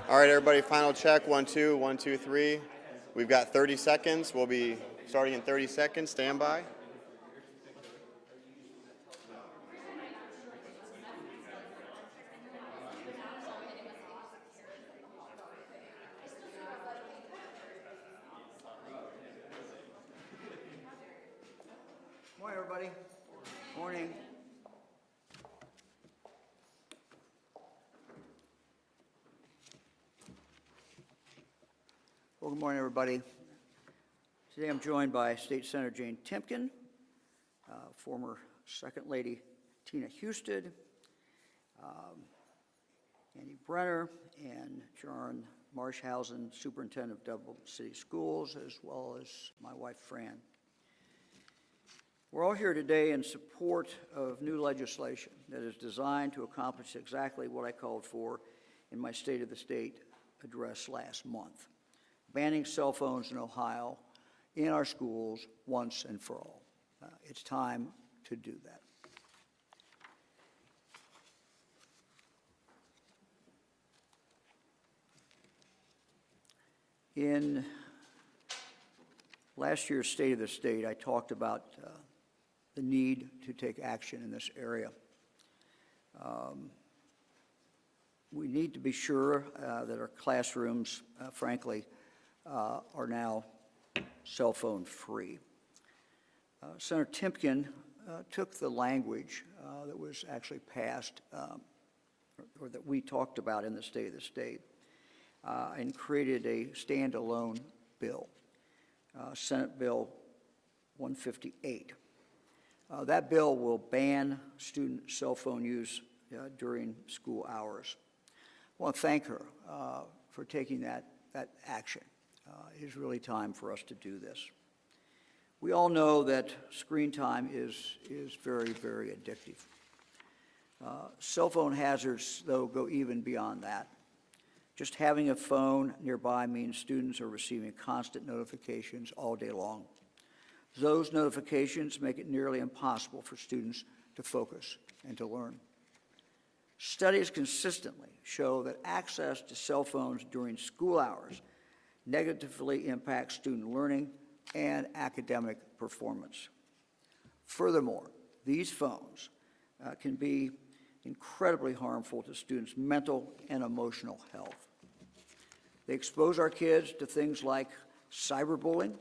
All right, everybody, final check. 1, 2, 1, 2, 3. We've got 30 seconds. We'll be starting in 30 seconds. Stand by. Morning, everybody. Morning. Well, good morning, everybody. Today I'm joined by State Senator Jane Timkin, former Second Lady Tina Husted, Andy Brenner, and John Marshhausen, Superintendent of Dublin City Schools, as well as my wife, Fran. We're all here today in support of new legislation that is designed to accomplish exactly what I called for in my State of the State address last month: banning cell phones in Ohio in our schools once and for all. It's time to do that. In last year's State of the State, I talked about the need to take action in this area. We need to be sure that our classrooms, frankly, are now cell phone free. Senator Timkin took the language that was actually passed or that we talked about in the State of the State and created a standalone bill, Senate Bill 158. That bill will ban student cell phone use during school hours. I want to thank her for taking that action. It is really time for us to do this. We all know that screen time is very, very addictive. Cell phone hazards, though, go even beyond that. Just having a phone nearby means students are receiving constant notifications all day long. Those notifications make it nearly impossible for students to focus and to learn. Studies consistently show that access to cell phones during school hours negatively impacts student learning and academic performance. Furthermore, these phones can be incredibly harmful to students' mental and emotional health. They expose our kids to things like cyberbullying,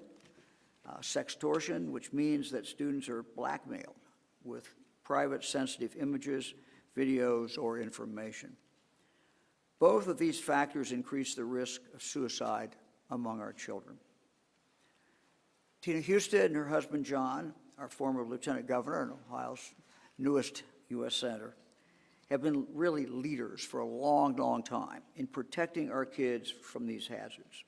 sextortion, which means that students are blackmailed with private sensitive images, videos, or information. Both of these factors increase the risk of suicide among our children. Tina Husted and her husband, John, our former lieutenant governor and Ohio's newest U.S. senator, have been really leaders for a long, long time in protecting our kids from these hazards.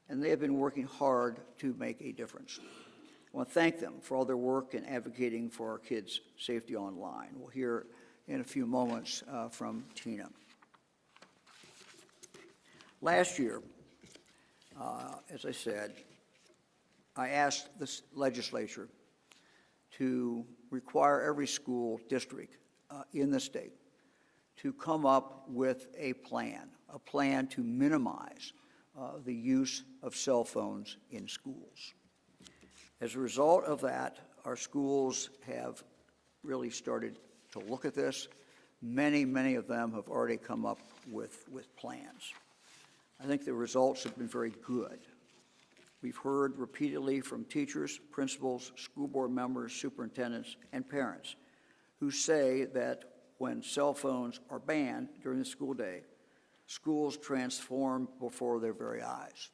And they have been working hard to make a difference. I want to thank them for all their work in advocating for our kids' safety online. We'll hear in a few moments from Tina. Last year, as I said, I asked the legislature to require every school district in the state to come up with a plan to minimize the use of cell phones in schools. As a result of that, our schools have really started to look at this. Many of them have already come up with plans. I think the results have been very good. We've heard repeatedly from teachers, principals, school board members, superintendents, and parents who say that when cell phones are banned during the school day, schools transform before their very eyes.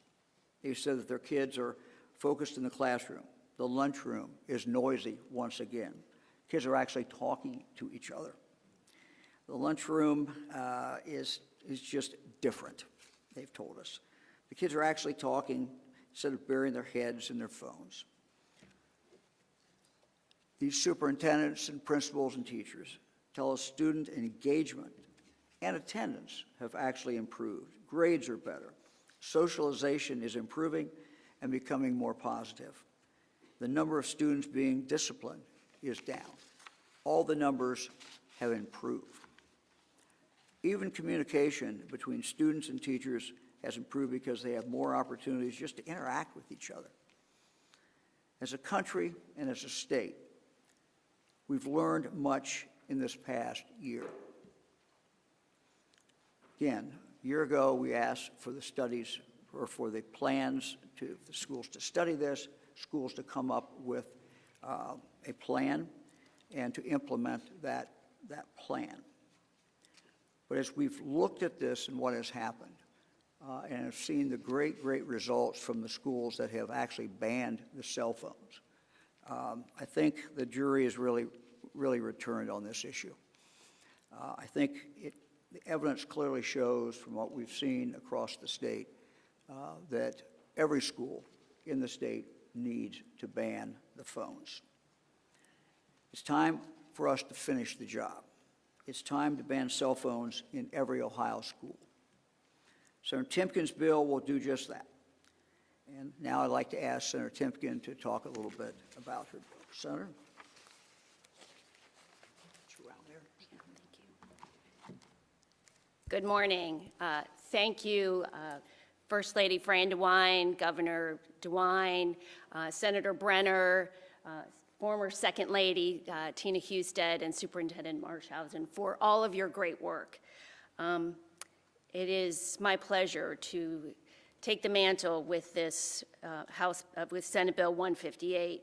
They said that their kids are focused in the classroom. The lunchroom is noisy once again. Kids are actually talking to each other. The lunchroom is just different, they've told us. The kids are actually talking instead of burying their heads in their phones. These superintendents and principals and teachers tell us student engagement and attendance have actually improved. Grades are better. Socialization is improving and becoming more positive. The number of students being disciplined is down. All the numbers have improved. Even communication between students and teachers has improved because they have more opportunities just to interact with each other. As a country and as a state, we've learned much in this past year. Again, a year ago, we asked for the studies, or for the plans to the schools to study this, schools to come up with a plan and to implement that plan. But as we've looked at this and what has happened, and have seen the great results from the schools that have actually banned the cell phones, I think the jury is really returned on this issue. I think the evidence clearly shows from what we've seen across the state that every school in the state needs to ban the phones. It's time for us to finish the job. It's time to ban cell phones in every Ohio school. Senator Timkin's bill will do just that. And now I'd like to ask Senator Timkin to talk a little bit about her bill. Senator? Good morning. Thank you, First Lady Fran DeWine, Governor DeWine, Senator Brenner, former Second Lady Tina Husted, and Superintendent Marshausen for all of your great work. It is my pleasure to take the mantle with this with Senate Bill 158.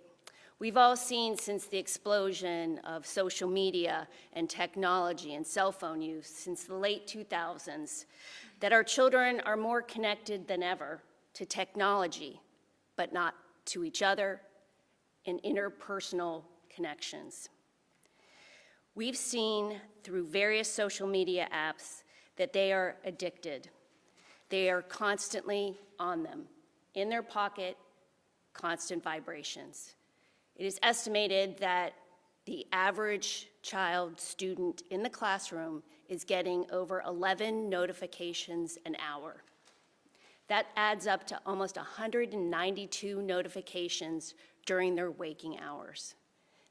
We've all seen since the explosion of social media and technology and cell phone use since the late 2000s that our children are more connected than ever to technology, but not to each other and interpersonal connections. We've seen through various social media apps that they are addicted. They are constantly on them, in their pocket, constant vibrations. It is estimated that the average child student in the classroom is getting over 11 notifications an hour. That adds up to almost 192 notifications during their waking hours.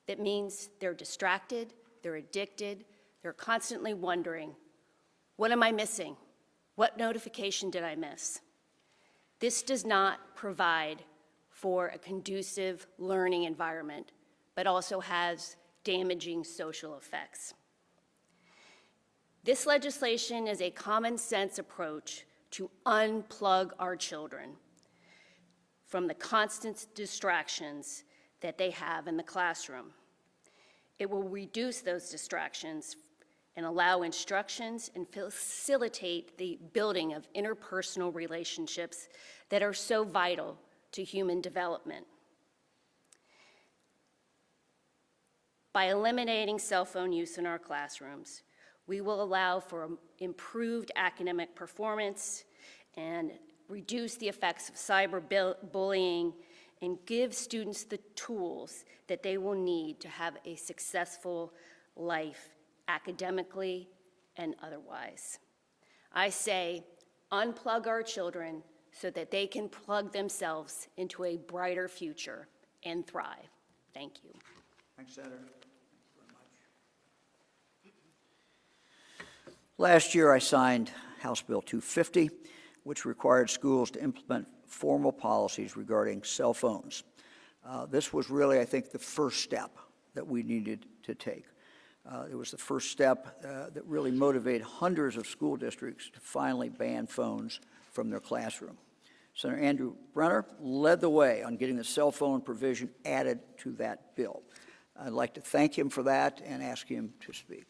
That means they're distracted, they're addicted, they're constantly wondering, what am I missing? What notification did I miss? This does not provide for a conducive learning environment, but also has damaging social effects. This legislation is a common sense approach to unplug our children from the constant distractions that they have in the classroom. It will reduce those distractions and allow instructions and facilitate the building of interpersonal relationships that are so vital to human development. By eliminating cell phone use in our classrooms, we will allow for improved academic performance and reduce the effects of cyberbullying and give students the tools that they will need to have a successful life academically and otherwise. I say, unplug our children so that they can plug themselves into a brighter future and thrive. Thank you. Thanks, Senator. Thank you very much. Last year, I signed House Bill 250, which required schools to implement formal policies regarding cell phones. This was really, I think, the first step that we needed to take. It was the first step that really motivated hundreds of school districts to finally ban phones from their classroom. Senator Andrew Brenner led the way on getting the cell phone provision added to that bill. I'd like to thank him for that and ask him to speak.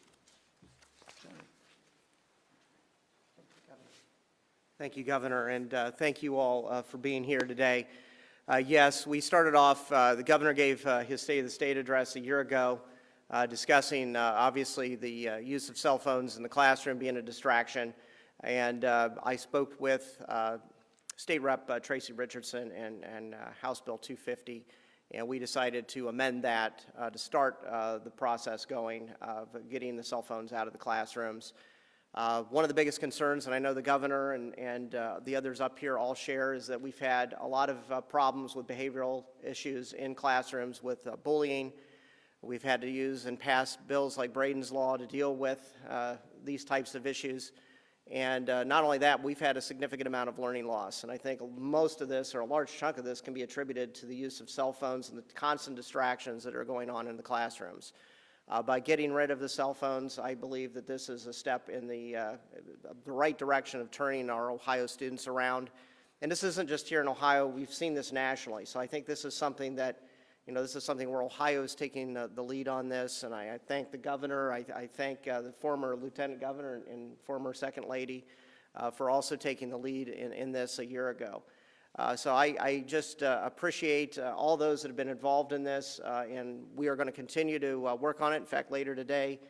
Thank you, Governor, and thank you all for being here today. Yes, we started off, the Governor gave his State of the State address a year ago, discussing obviously the use of cell phones in the classroom being a distraction, and I spoke with State Rep Tracy Richardson and House Bill 250, and we decided to amend that to start the process going of getting the cell phones out of the classrooms. One of the biggest concerns, and I know the Governor and the others up here all share, is that we've had a lot of problems with behavioral issues in classrooms with bullying. We've had to use and pass bills like Braden's Law to deal with these types of issues. And not only that, we've had a significant amount of learning loss. And I think most of this, or a large chunk of this, can be attributed to the use of cell phones and the constant distractions that are going on in the classrooms. By getting rid of the cell phones, I believe that this is a step in the right direction of turning our Ohio students around. And this isn't just here in Ohio, we've seen this nationally. So I think this is something that, this is something where Ohio is taking the lead on this, and I thank the governor, I thank the former lieutenant governor and former second lady for also taking the lead in this a year ago. So I just appreciate all those that have been involved in this, and we are going to continue to work on it. In fact, later today,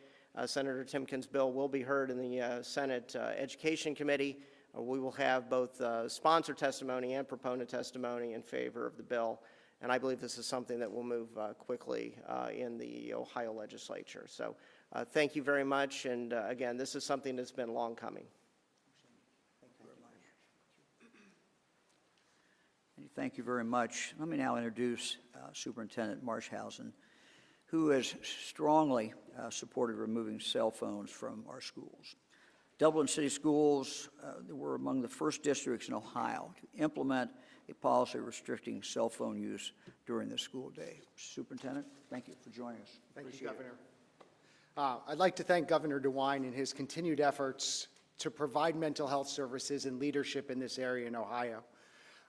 Senator Timkin's bill will be heard in the Senate Education Committee. We will have both sponsor testimony and proponent testimony in favor of the bill. And I believe this is something that will move quickly in the Ohio legislature. So thank you very much. And again, this is something that's been long coming. Thank you very much. Let me now introduce Superintendent Marshhausen, who has strongly supported removing cell phones from our schools. Dublin City Schools were among the first districts in Ohio to implement a policy restricting cell phone use during the school day. Superintendent, thank you for joining us. Thank you, Governor. I'd like to thank Governor DeWine and his continued efforts to provide mental health services and leadership in this area in Ohio.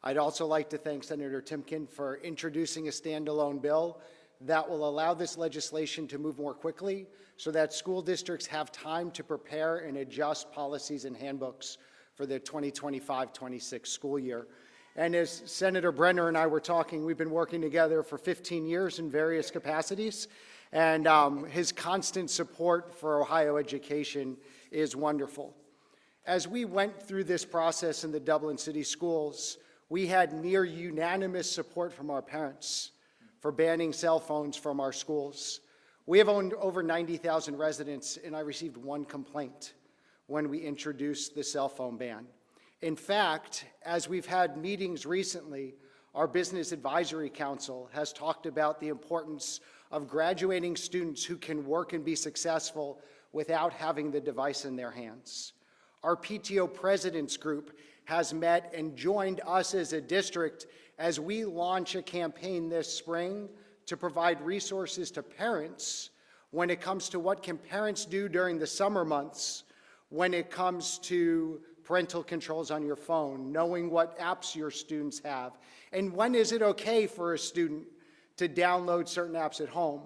I'd also like to thank Senator Timkin for introducing a standalone bill that will allow this legislation to move more quickly so that school districts have time to prepare and adjust policies and handbooks for the 2025-26 school year. And as Senator Brenner and I were talking, we've been working together for 15 years in various capacities, and his constant support for Ohio education is wonderful. As we went through this process in the Dublin City Schools, we had near unanimous support from our parents for banning cell phones from our schools. We have owned over 90,000 residents, and I received one complaint when we introduced the cell phone ban. In fact, as we've had meetings recently, our Business Advisory Council has talked about the importance of graduating students who can work and be successful without having the device in their hands. Our PTO Presidents Group has met and joined us as a district as we launch a campaign this spring to provide resources to parents when it comes to what can parents do during the summer months when it comes to parental controls on your phone, knowing what apps your students have, and when is it okay for a student to download certain apps at home.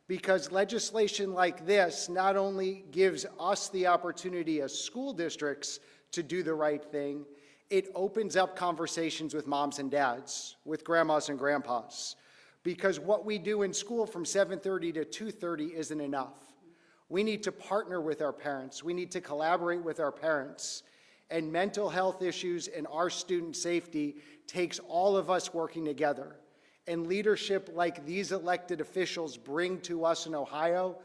Because legislation like this not only gives us the opportunity as school districts to do the right thing, it opens up conversations with moms and dads, with grandmas and grandpas. Because what we do in school from 7:30 to 2:30 isn't enough. We need to partner with our parents. We need to collaborate with our parents. And mental health issues and our student safety takes all of us working together. And leadership like these elected officials bring to us in Ohio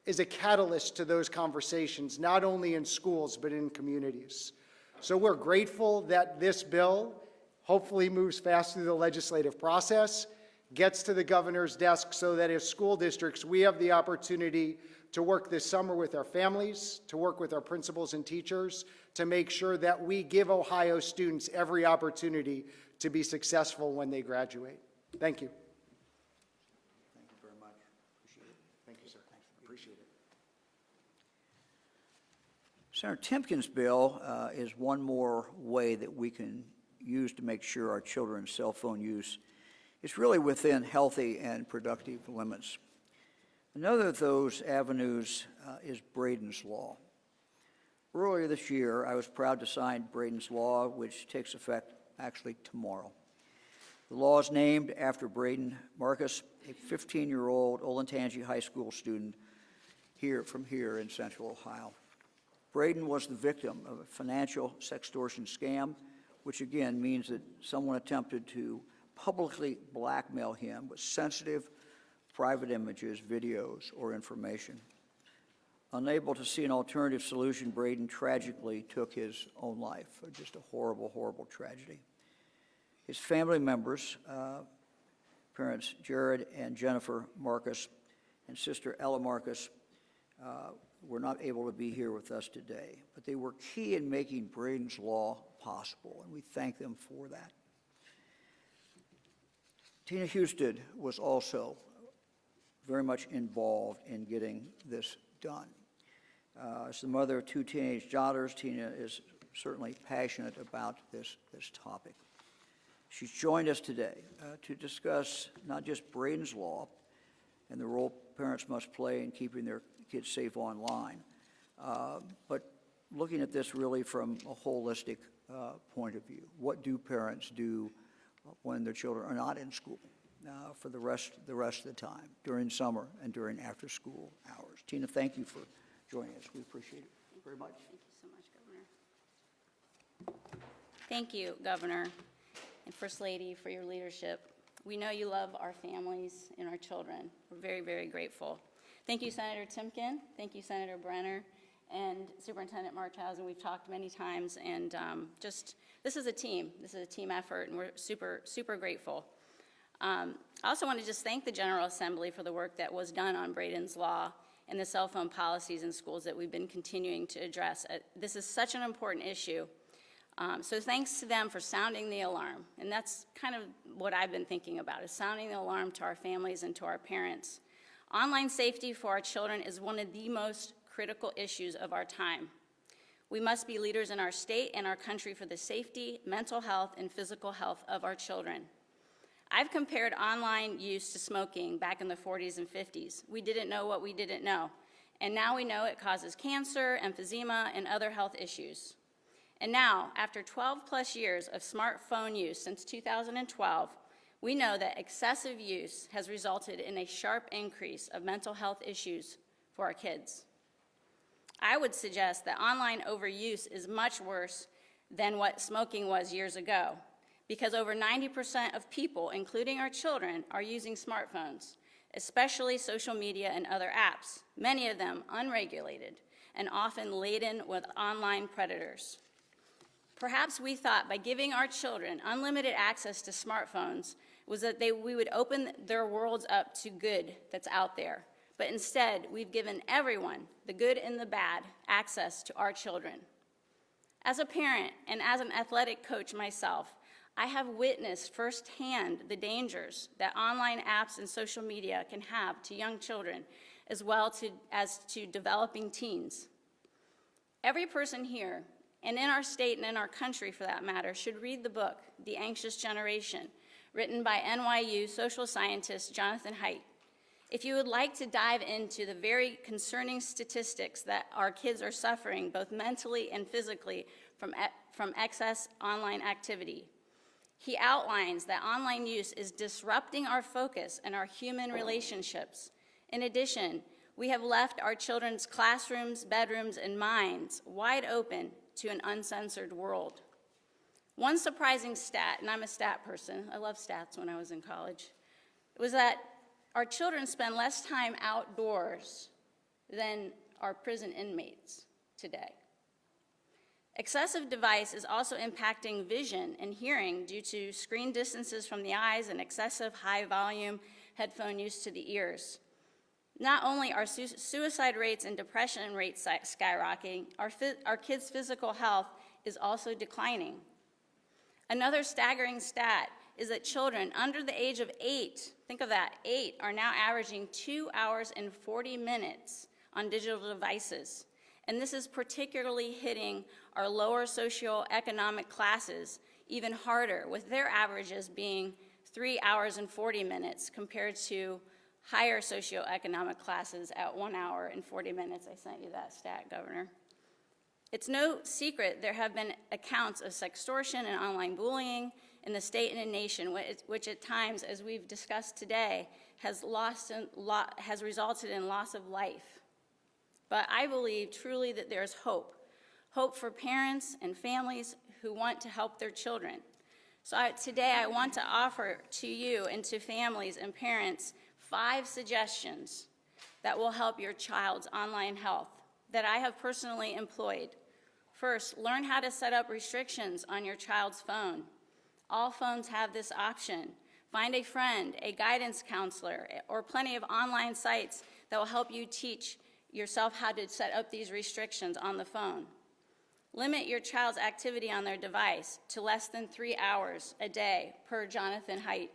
is a catalyst to those conversations, not only in schools, but in communities. So we're grateful that this bill hopefully moves fast through the legislative process, gets to the governor's desk so that as school districts, we have the opportunity to work this summer with our families, to work with our principals and teachers, to make sure that we give Ohio students every opportunity to be successful when they graduate. Thank you. Thank you very much. Appreciate it. Thank you, sir. Appreciate it. Senator Timkin's bill is one more way that we can use to make sure our children's cell phone use is really within healthy and productive limits. Another of those avenues is Braden's Law. Earlier this year, I was proud to sign Braden's Law, which takes effect actually tomorrow. The law is named after Braden Marcus, a 15-year-old Olentangy High School student from here in Central Ohio. Braden was the victim of a financial sextortion scam, which again means that someone attempted to publicly blackmail him with sensitive, private images, videos, or information. Unable to see an alternative solution, Braden tragically took his own life. Just a horrible, horrible tragedy. His family members, parents Jared and Jennifer Marcus, and sister Ella Marcus, were not able to be here with us today, but they were key in making Braden's Law possible, and we thank them for that. Tina Husted was also very much involved in getting this done. As the mother of 2 teenage daughters, Tina is certainly passionate about this topic. She's joined us today to discuss not just Braden's Law and the role parents must play in keeping their kids safe online, but looking at this really from a holistic point of view. What do parents do when their children are not in school for the rest of the time, during summer and during after-school hours? Tina, thank you for joining us. We appreciate it very much. Thank you so much, Governor. Thank you, Governor and First Lady, for your leadership. We know you love our families and our children. We're very, very grateful. Thank you, Senator Timkin. Thank you, Senator Brenner, and Superintendent Marchhausen. We've talked many times, and this is a team. This is a team effort, and we're super, super grateful. I also want to just thank the General Assembly for the work that was done on Braden's Law and the cell phone policies in schools that we've been continuing to address. This is such an important issue. So thanks to them for sounding the alarm. And that's kind of what I've been thinking about, is sounding the alarm to our families and to our parents. Online safety for our children is one of the most critical issues of our time. We must be leaders in our state and our country for the safety, mental health, and physical health of our children. I've compared online use to smoking back in the 40s and 50s. We didn't know what we didn't know. And now we know it causes cancer, emphysema, and other health issues. And now, after 12 plus years of smartphone use since 2012, we know that excessive use has resulted in a sharp increase of mental health issues for our kids. I would suggest that online overuse is much worse than what smoking was years ago, because over 90% of people, including our children, are using smartphones, especially social media and other apps, many of them unregulated and often laden with online predators. Perhaps we thought by giving our children unlimited access to smartphones was that we would open their worlds up to good that's out there. But instead, we've given everyone, the good and the bad, access to our children. As a parent and as an athletic coach myself, I have witnessed firsthand the dangers that online apps and social media can have to young children, as well as to developing teens. Every person here, and in our state and in our country for that matter, should read the book, The Anxious Generation, written by NYU social scientist Jonathan Haidt. If you would like to dive into the very concerning statistics that our kids are suffering, both mentally and physically, from excess online activity, he outlines that online use is disrupting our focus and our human relationships. In addition, we have left our children's classrooms, bedrooms, and minds wide open to an uncensored world. One surprising stat, and I'm a stat person, I loved stats when I was in college, was that our children spend less time outdoors than our prison inmates today. Excessive device is also impacting vision and hearing due to screen distances from the eyes and excessive high-volume headphone use to the ears. Not only are suicide rates and depression rates skyrocketing, our kids' physical health is also declining. Another staggering stat is that children under the age of 8, think of that, 8, are now averaging 2 hours and 40 minutes on digital devices. And this is particularly hitting our lower socioeconomic classes even harder, with their averages being 3 hours and 40 minutes compared to higher socioeconomic classes at 1 hour and 40 minutes. I sent you that stat, Governor. It's no secret there have been accounts of sextortion and online bullying in the state and in nation, which at times, as we've discussed today, has resulted in loss of life. But I believe truly that there's hope for parents and families who want to help their children. So today I want to offer to you and to families and parents 5 suggestions that will help your child's online health that I have personally employed. First, learn how to set up restrictions on your child's phone. All phones have this option. Find a friend, a guidance counselor, or plenty of online sites that will help you teach yourself how to set up these restrictions on the phone. Limit your child's activity on their device to less than 3 hours a day per Jonathan Haidt.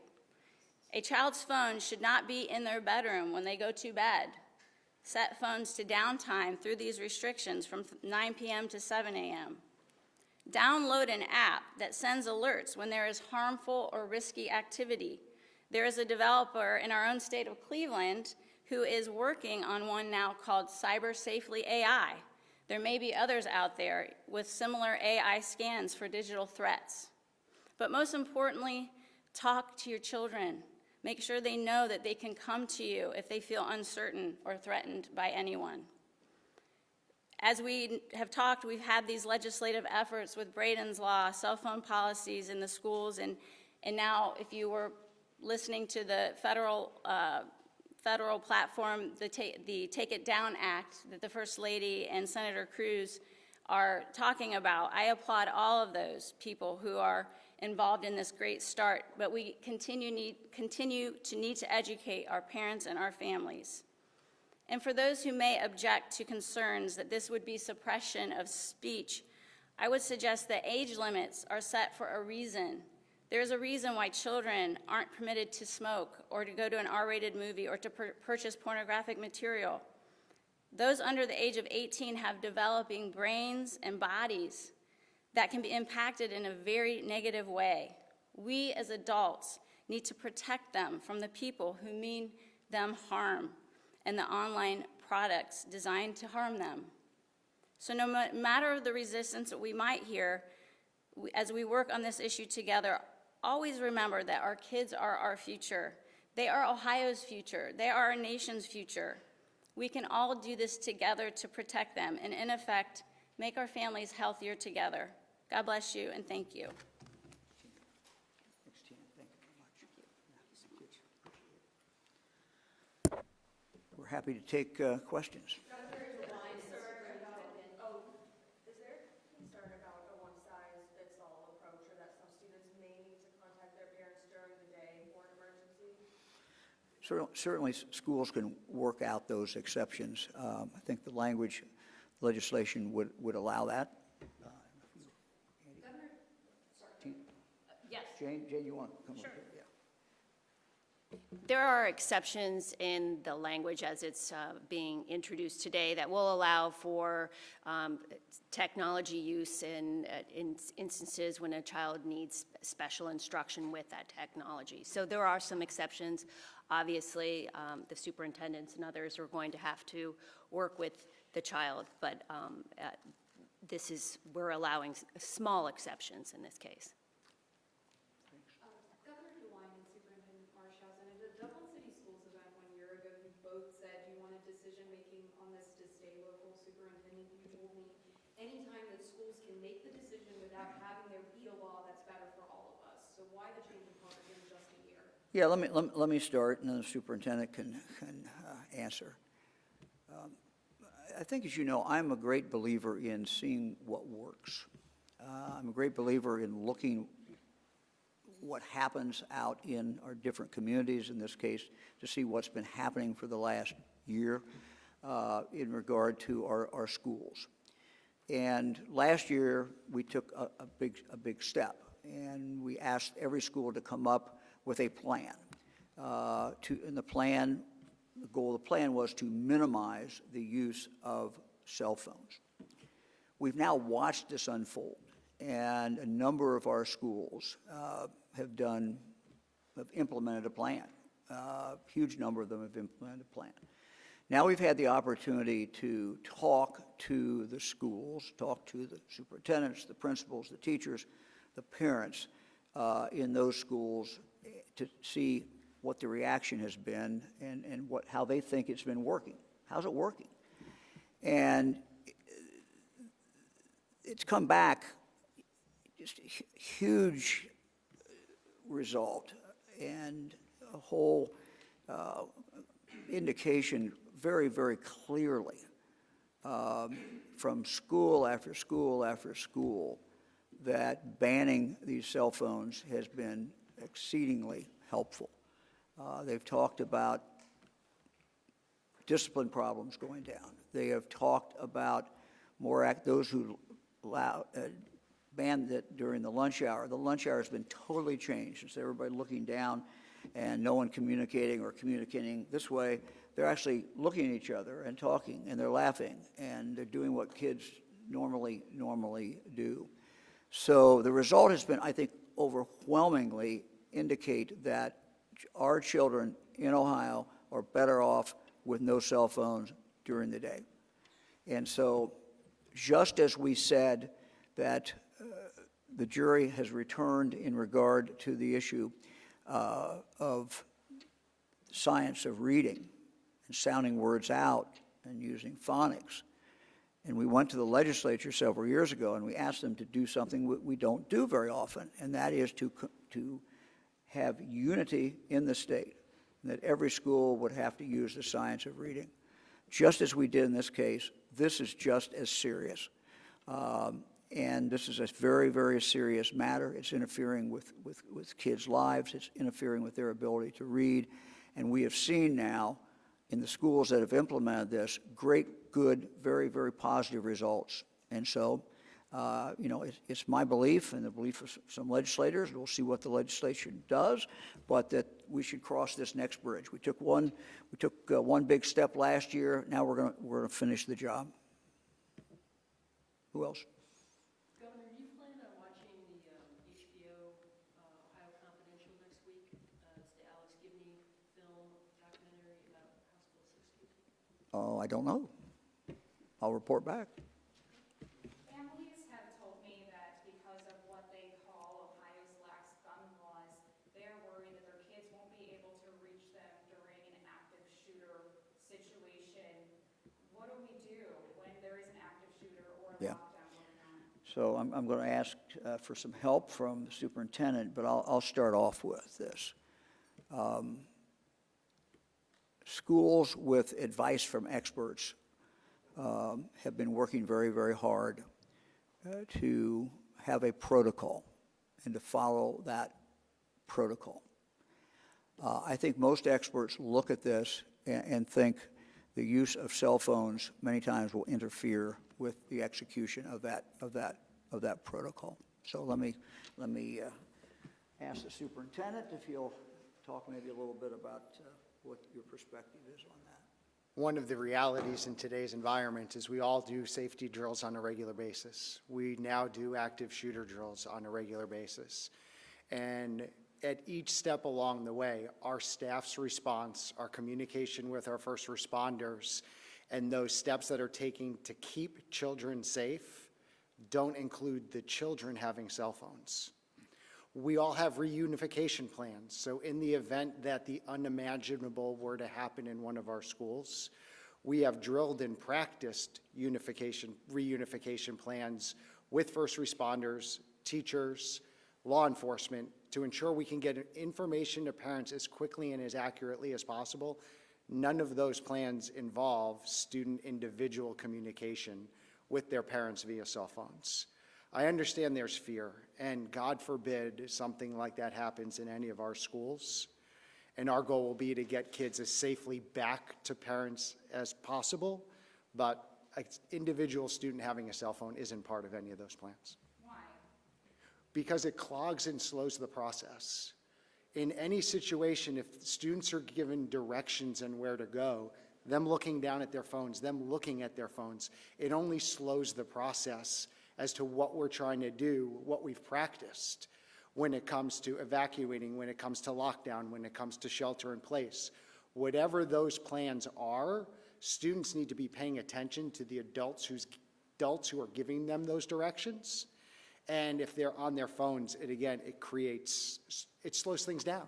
A child's phone should not be in their bedroom when they go to bed. Set phones to downtime through these restrictions from 9 p.m. to 7 a.m. Download an app that sends alerts when there is harmful or risky activity. There is a developer in our own state of Cleveland who is working on one now called Cyber Safely AI. There may be others out there with similar AI scans for digital threats. But most importantly, talk to your children. Make sure they know that they can come to you if they feel uncertain or threatened by anyone. As we have talked, we've had these legislative efforts with Braden's law, cell phone policies in the schools, and now if you were listening to the federal platform, the Take It Down Act that the First Lady and Senator Cruz are talking about. I applaud all of those people who are involved in this great start, but we continue to need to educate our parents and our families. And for those who may object to concerns that this would be suppression of speech, I would suggest that age limits are set for a reason. There's a reason why children aren't permitted to smoke or to go to an R-rated movie or to purchase pornographic material. Those under the age of 18 have developing brains and bodies that can be impacted in a very negative way. We as adults need to protect them from the people who mean them harm and the online products designed to harm them. So no matter the resistance that we might hear, as we work on this issue together, always remember that our kids are our future. They are Ohio's future. They are our nation's future. We can all do this together to protect them and, in effect, make our families healthier together. God bless you, and thank you. Thanks, Tina. Thank you very much. We're happy to take questions. Concern about a one-size-fits-all approach, or that some students may need to contact their parents during the day for an emergency? Certainly, schools can work out those exceptions. I think the language legislation would allow that. Yes. Jane, you want to come over here? Yeah. There are exceptions in the language as it's being introduced today that will allow for technology use in instances when a child needs special instruction with that technology. So there are some exceptions. Obviously, the superintendents and others are going to have to work with the child, but we're allowing small exceptions in this case. Governor DeWine and Superintendent Marshausen, at a Dublin City Schools event 1 year ago, you both said you wanted decision-making on this to stay local. Superintendent, you told me anytime that schools can make the decision without having there be a law, that's better for all of us. So why the change of heart in just a year? Yeah, let me start, and then the superintendent can answer. I think, as you know, I'm a great believer in seeing what works. I'm a great believer in looking what happens out in our different communities, in this case, to see what's been happening for the last year in regard to our schools. And last year, we took a big step, and we asked every school to come up with a plan. The goal of the plan was to minimize the use of cell phones. We've now watched this unfold, and a number of our schools have implemented a plan. A huge number of them have implemented a plan. Now we've had the opportunity to talk to the schools, talk to the superintendents, the principals, the teachers, the parents in those schools to see what the reaction has been and how they think it's been working. How's it working? And it's come back just a huge result and a whole indication very, very clearly from school after school after school that banning these cell phones has been exceedingly helpful. They've talked about discipline problems going down. They have talked about those who banned it during the lunch hour. The lunch hour has been totally changed. Instead of everybody looking down and no one communicating or communicating this way, they're actually looking at each other and talking, and they're laughing, and they're doing what kids normally do. So the result has been, I think, overwhelmingly indicate that our children in Ohio are better off with no cell phones during the day. And so just as we said that the jury has returned in regard to the issue of science of reading and sounding words out and using phonics, and we went to the legislature several years ago and we asked them to do something we don't do very often, and that is to have unity in the state, and that every school would have to use the science of reading. Just as we did in this case, this is just as serious. And this is a very, very serious matter. It's interfering with kids' lives. It's interfering with their ability to read. And we have seen now in the schools that have implemented this great, good, very, very positive results. And so, it's my belief and the belief of some legislators, we'll see what the legislation does, but that we should cross this next bridge. We took one big step last year. Now we're going to finish the job. Who else? Governor, do you plan on watching the HBO Ohio Confidential next week? It's the Alex Gibney film documentary about House Bill 60. Oh, I don't know. I'll report back. Families have told me that because of what they call Ohio's lax gun laws, they're worried that their kids won't be able to reach them during an active shooter situation. What do we do when there is an active shooter or a Yeah. lockdown going on? So I'm going to ask for some help from the superintendent, but I'll start off with this. Schools with advice from experts have been working very, very hard to have a protocol and to follow that protocol. I think most experts look at this and think the use of cell phones many times will interfere with the execution of that protocol. So let me ask the superintendent if he'll talk maybe a little bit about what your perspective is on that. One of the realities in today's environment is we all do safety drills on a regular basis. We now do active shooter drills on a regular basis. And at each step along the way, our staff's response, our communication with our first responders, and those steps that are taken to keep children safe don't include the children having cell phones. We all have reunification plans. So in the event that the unimaginable were to happen in one of our schools, we have drilled and practiced reunification plans with first responders, teachers, law enforcement to ensure we can get information to parents as quickly and as accurately as possible. None of those plans involve student individual communication with their parents via cell phones. I understand there's fear, and God forbid something like that happens in any of our schools. And our goal will be to get kids as safely back to parents as possible, but an individual student having a cell phone isn't part of any of those plans. Why? Because it clogs and slows the process. In any situation, if students are given directions on where to go, them looking down at their phones, them looking at their phones, it only slows the process as to what we're trying to do, what we've practiced when it comes to evacuating, when it comes to lockdown, when it comes to shelter in place. Whatever those plans are, students need to be paying attention to the adults who are giving them those directions. And if they're on their phones, it slows things down.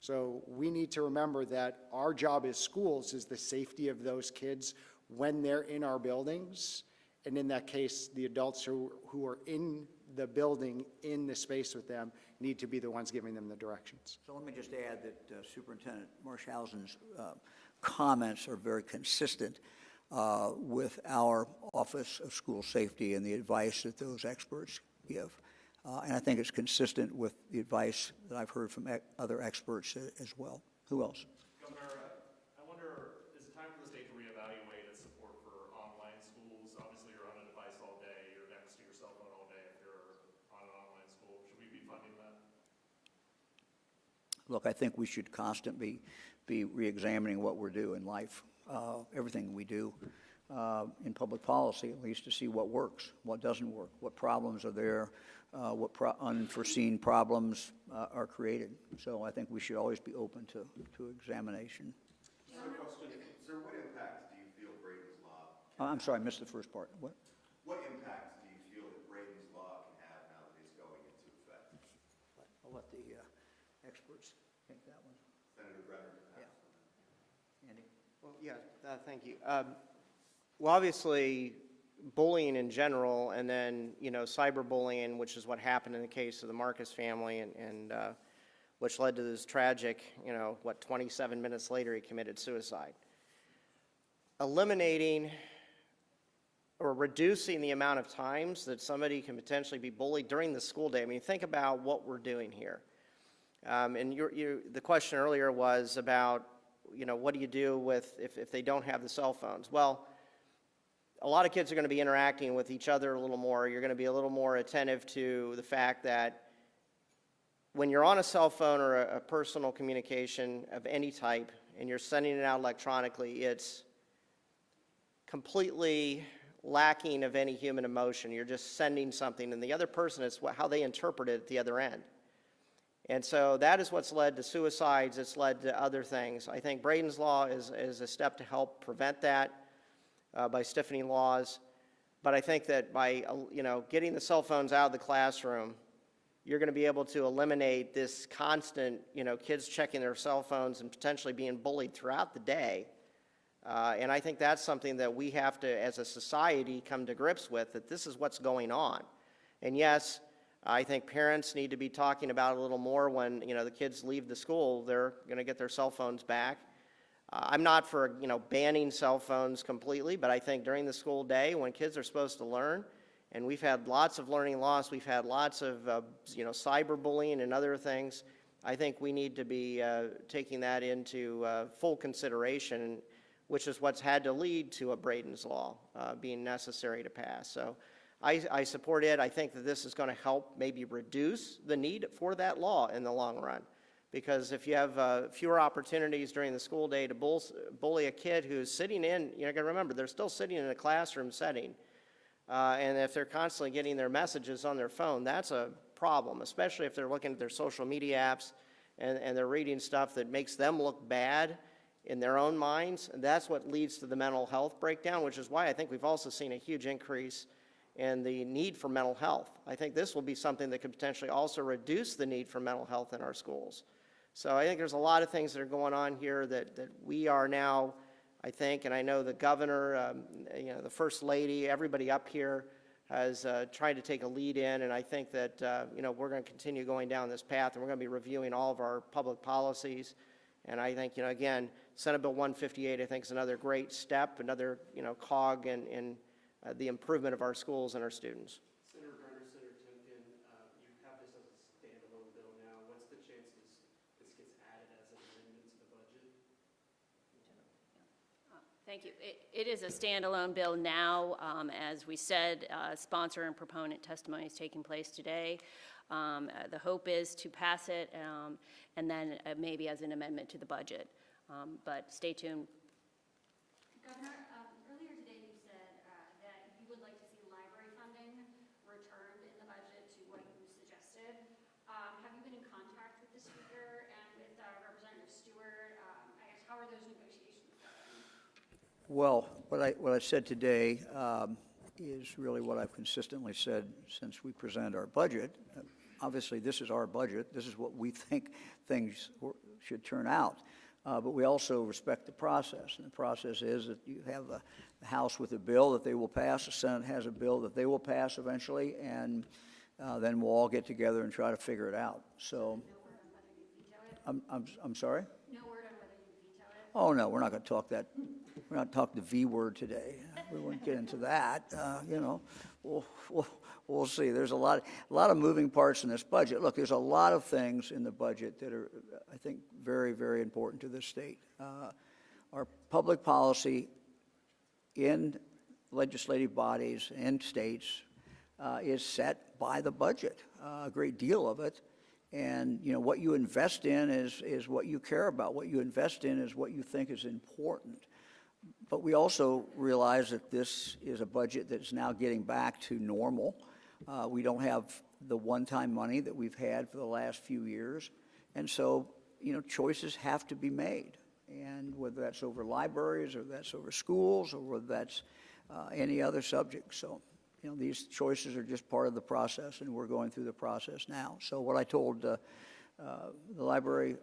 So we need to remember that our job as schools is the safety of those kids when they're in our buildings. And in that case, the adults who are in the building, in the space with them, need to be the ones giving them the directions. So let me just add that Superintendent Marshausen's comments are very consistent with our Office of School Safety and the advice that those experts give. And I think it's consistent with the advice that I've heard from other experts as well. Who else? Governor, I wonder, is it time for the state to look, I think we should constantly be reexamining what we're doing in life, everything we do in public policy, at least to see what works, what doesn't work, what problems are there, what unforeseen problems are created. So I think we should always be open to examination. Sir, what impact do you feel Braden's law? I'm sorry, I missed the first part. What? What impact do you feel that Braden's law can have now that it's going into effect? I'll let the experts take that one. Senator Brenner. Yeah. Andy? Well, yeah, thank you. Well, obviously, bullying in general, and then, cyberbullying, which is what happened in the case of the Marcus family, and which led to this tragic, 27 minutes later, he committed suicide. Eliminating or reducing the amount of times that somebody can potentially be bullied during the school day. I mean, think about what we're doing here. And the question earlier was about, what do you do with if they don't have the cell phones? Well, a lot of kids are going to be interacting with each other a little more. You're going to be a little more attentive to the fact that when you're on a cell phone or a personal communication of any type and you're sending it out electronically, it's completely lacking of any human emotion. You're just sending something, and the other person is how they interpret it at the other end. And so that is what's led to suicides. It's led to other things. I think Braden's law is a step to help prevent that by stiffening laws. But I think that by getting the cell phones out of the classroom, you're going to be able to eliminate this constant, kids checking their cell phones and potentially being bullied throughout the day. And I think that's something that we have to, as a society, come to grips with, that this is what's going on. And yes, I think parents need to be talking about it a little more when, the kids leave the school, they're going to get their cell phones back. I'm not for, banning cell phones completely, but I think during the school day when kids are supposed to learn, and we've had lots of learning loss, we've had lots of, cyberbullying and other things, I think we need to be taking that into full consideration, which is what's had to lead to a Braden's law being necessary to pass. So I support it. I think that this is going to help maybe reduce the need for that law in the long run. Because if you have fewer opportunities during the school day to bully a kid who's sitting in, you got to remember, they're still sitting in a classroom setting. And if they're constantly getting their messages on their phone, that's a problem, especially if they're looking at their social media apps and they're reading stuff that makes them look bad in their own minds. And that's what leads to the mental health breakdown, which is why I think we've also seen a huge increase in the need for mental health. I think this will be something that could potentially also reduce the need for mental health in our schools. So I think there's a lot of things that are going on here that we are now, I think, and I know the governor, the first lady, everybody up here has tried to take a lead in, and I think that, we're going to continue going down this path, and we're going to be reviewing all of our public policies. And I think, again, Senate Bill 158, I think, is another great step, another, cog in the improvement of our schools and our students. Senator Brenner, Senator Timkin, you have this as a standalone bill now. What's the chances this gets added as an amendment to the budget? Thank you. It is a standalone bill now. As we said, sponsor and proponent testimony is taking place today. The hope is to pass it and then maybe as an amendment to the budget. But stay tuned. Governor, earlier today you said that you would like to see library funding returned in the budget to what you suggested. Have you been in contact with the speaker and with Representative Stewart? I guess, how are those negotiations going? Well, what I said today is really what I've consistently said since we presented our budget. Obviously, this is our budget. This is what we think things should turn out. But we also respect the process. And the process is that you have the House with a bill that they will pass, the Senate has a bill that they will pass eventually, and then we'll all get together and try to figure it out. So, I'm sorry? No word on whether you veto it? Oh, no, we're not going to talk that. We're not talking the V word today. We won't get into that. We'll see. There's a lot of moving parts in this budget. Look, there's a lot of things in the budget that are, I think, very, very important to this state. Our public policy in legislative bodies and states is set by the budget. A great deal of it And, you know, what you invest in is what you care about. What you invest in is what you think is important. But we also realize that this is a budget that's now getting back to normal. We don't have the one-time money that we've had for the last few years. And so, you know, choices have to be made. And whether that's over libraries, or that's over schools, or whether that's any other subject. So, you know, these choices are just part of the process, and we're going through the process now. So what I told the library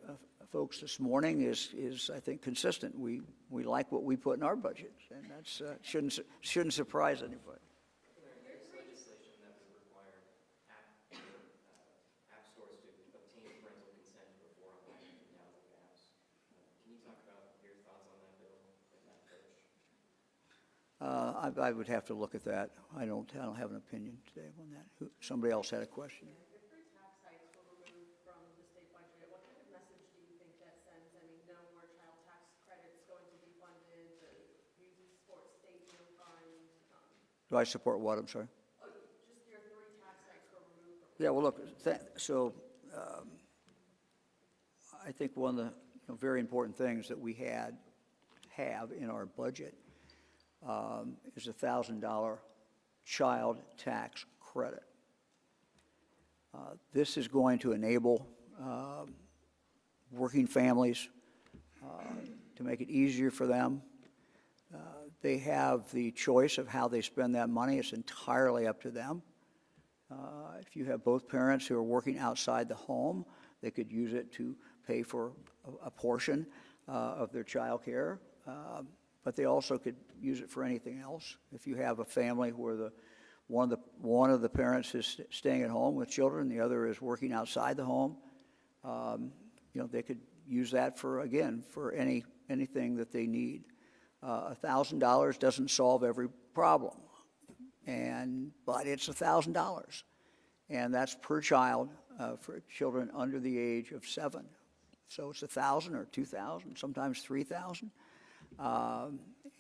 folks this morning is I think, consistent. We like what we put in our budget, and that's shouldn't surprise anybody. There's legislation that would require app stores to obtain parental consent before allowing you to download apps. Can you talk about your thoughts on that bill and that approach? I would have to look at that. I don't have an opinion today on that. Somebody else had a question. If free tax hikes were removed from the state budget, what kind of message do you think that sends? I mean, no more child tax credits going to be funded, the youth sports stadium fund. Do I support what? I'm sorry. Just your 3 tax hikes were removed from. Yeah, well, look, I think one of the very important things that we have in our budget is a $1,000 child tax credit. This is going to enable working families to make it easier for them. They have the choice of how they spend that money. It's entirely up to them. If you have both parents who are working outside the home, they could use it to pay for a portion of their child care. But they also could use it for anything else. If you have a family where one of the parents is staying at home with children, the other is working outside the home, you know, they could use that for anything that they need. $1,000 doesn't solve every problem, but it's $1,000, and that's per child for children under the age of 7. So it's 1,000 or 2,000, sometimes 3,000.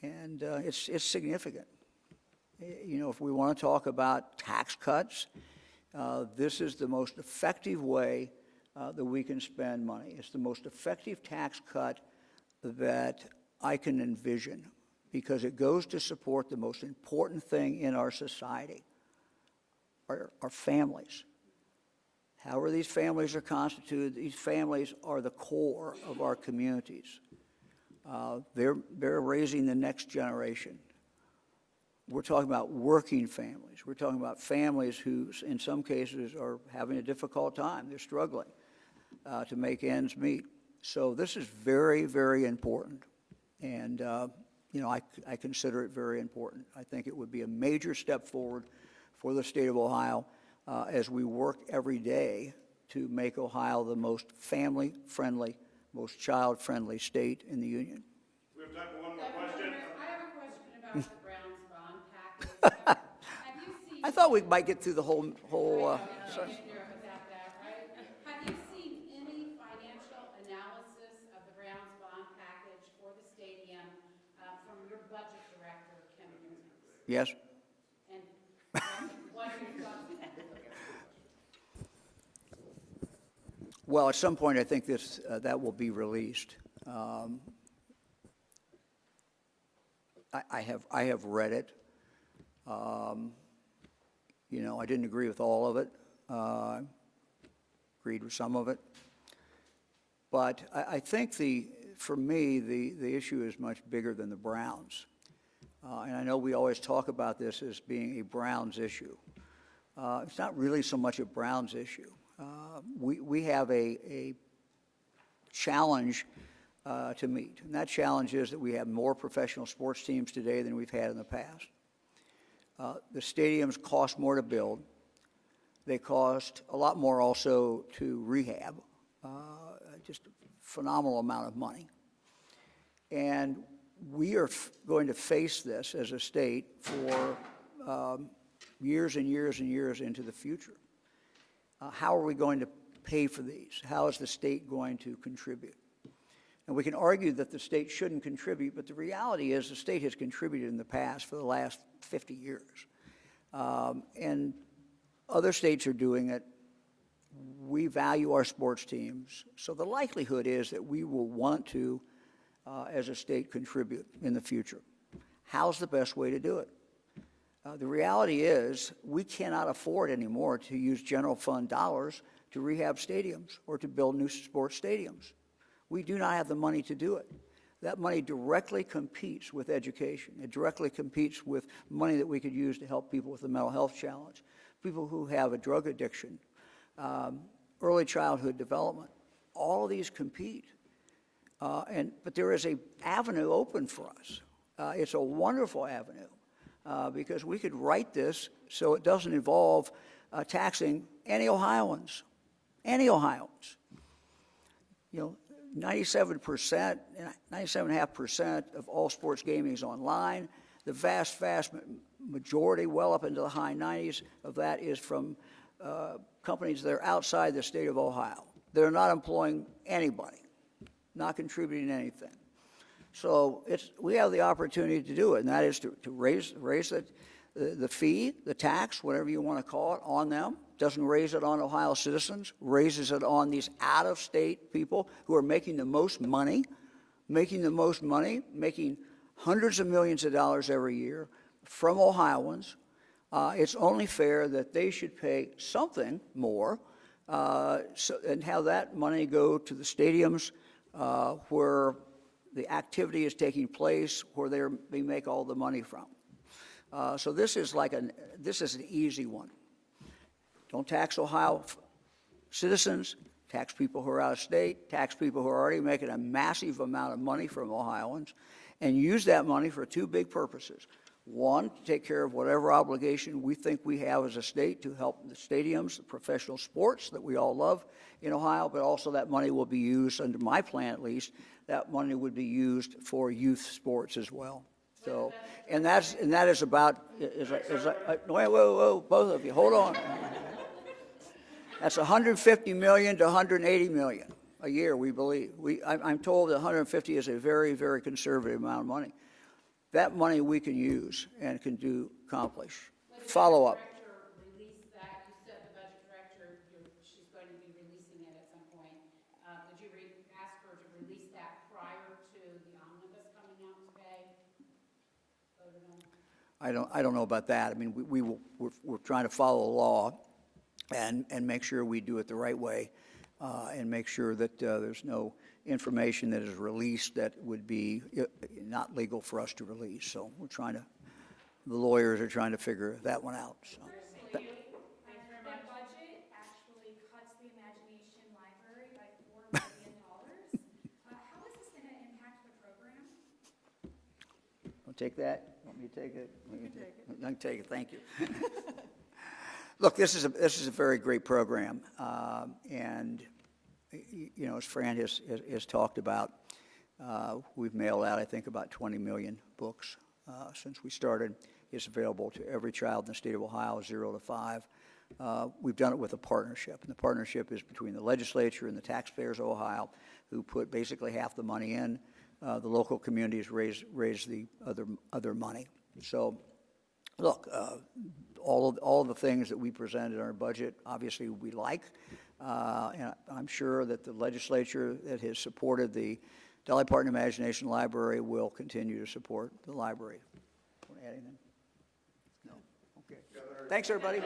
It's significant. You know, if we want to talk about tax cuts, this is the most effective way that we can spend money. It's the most effective tax cut that I can envision, because it goes to support the most important thing in our society, our families. However these families are constituted, these families are the core of our communities. They're raising the next generation. We're talking about working families. We're talking about families who, in some cases, are having a difficult time. They're struggling to make ends meet. So this is very, very important. And, you know, I consider it very important. I think it would be a major step forward for the state of Ohio as we work every day to make Ohio the most family-friendly, most child-friendly state in the union. We have time for one more question. I have a question about the Browns bond package. Have you seen? I thought we might get through the whole Have you seen any financial analysis of the Browns bond package for the stadium from your budget director, Ken Newman? Yes? And what are your thoughts? Well, at some point, I think that will be released. I have read it. You know, I didn't agree with all of it. Agreed with some of it. But I think for me, the issue is much bigger than the Browns. And I know we always talk about this as being a Browns issue. It's not really so much a Browns issue. We have a challenge to meet, and that challenge is that we have more professional sports teams today than we've had in the past. The stadiums cost more to build. They cost a lot more also to rehab, just a phenomenal amount of money. And we are going to face this as a state for years and years and years into the future. How are we going to pay for these? How is the state going to contribute? And we can argue that the state shouldn't contribute, but the reality is the state has contributed in the past for the last 50 years. And other states are doing it we value our sports teams. So the likelihood is that we will want to, as a state, contribute in the future. How's the best way to do it? The reality is we cannot afford anymore to use general fund dollars to rehab stadiums or to build new sports stadiums. We do not have the money to do it. That money directly competes with education. It directly competes with money that we could use to help people with a mental health challenge, people who have a drug addiction, early childhood development. All of these compete. But there is an avenue open for us. It's a wonderful avenue because we could write this so it doesn't involve taxing any Ohioans. Any Ohioans. 97%, 97.5% of all sports gaming is online. The vast majority, well up into the high 90s of that is from companies that are outside the state of Ohio. They're not employing anybody, not contributing anything. So we have the opportunity to do it, and that is to raise the fee, the tax, whatever you want to call it, on them. Doesn't raise it on Ohio citizens, raises it on these out-of-state people who are making the most money, making hundreds of millions of dollars every year from Ohioans. It's only fair that they should pay something more and have that money go to the stadiums where the activity is taking place, where they make all the money from. So this is an easy one. Don't tax Ohio citizens, tax people who are out of state, tax people who are already making a massive amount of money from Ohioans, and use that money for two big purposes. One, to take care of whatever obligation we think we have as a state to help the stadiums, the professional sports that we all love in Ohio, but also that money will be used, under my plan at least, that money would be used for youth sports as well. So, and that is about, whoa, both of you, hold on. That's $150 million to $180 million a year, we believe. I'm told that 150 is a very, very conservative amount of money. That money we can use and can accomplish. Follow up. Release that. You said the budget director, she's going to be releasing it at some point. Would you ask her to release that prior to the omnibus coming out today? I don't know about that. I mean, we're trying to follow the law and make sure we do it the right way and make sure that there's no information that is released that would be not legal for us to release. So the lawyers are trying to figure that one out. So. The budget actually cuts the Imagination Library by $4 million. How is this going to impact the program? Want to take that? Want me to take it? I can take it. Thank you. Look, this is a very great program, and as Fran has talked about, we've mailed out, I think, about 20 million books since we started. It's available to every child in the state of Ohio, 0 to 5. We've done it with a partnership, and the partnership is between the legislature and the taxpayers of Ohio, who put basically half the money in. The local communities raise the other money. So, look, all of the things that we presented in our budget, obviously we like, and I'm sure that the legislature that has supported the Dolly Parton Imagination Library will continue to support the library. Want to add anything? No? Okay. Thanks, everybody.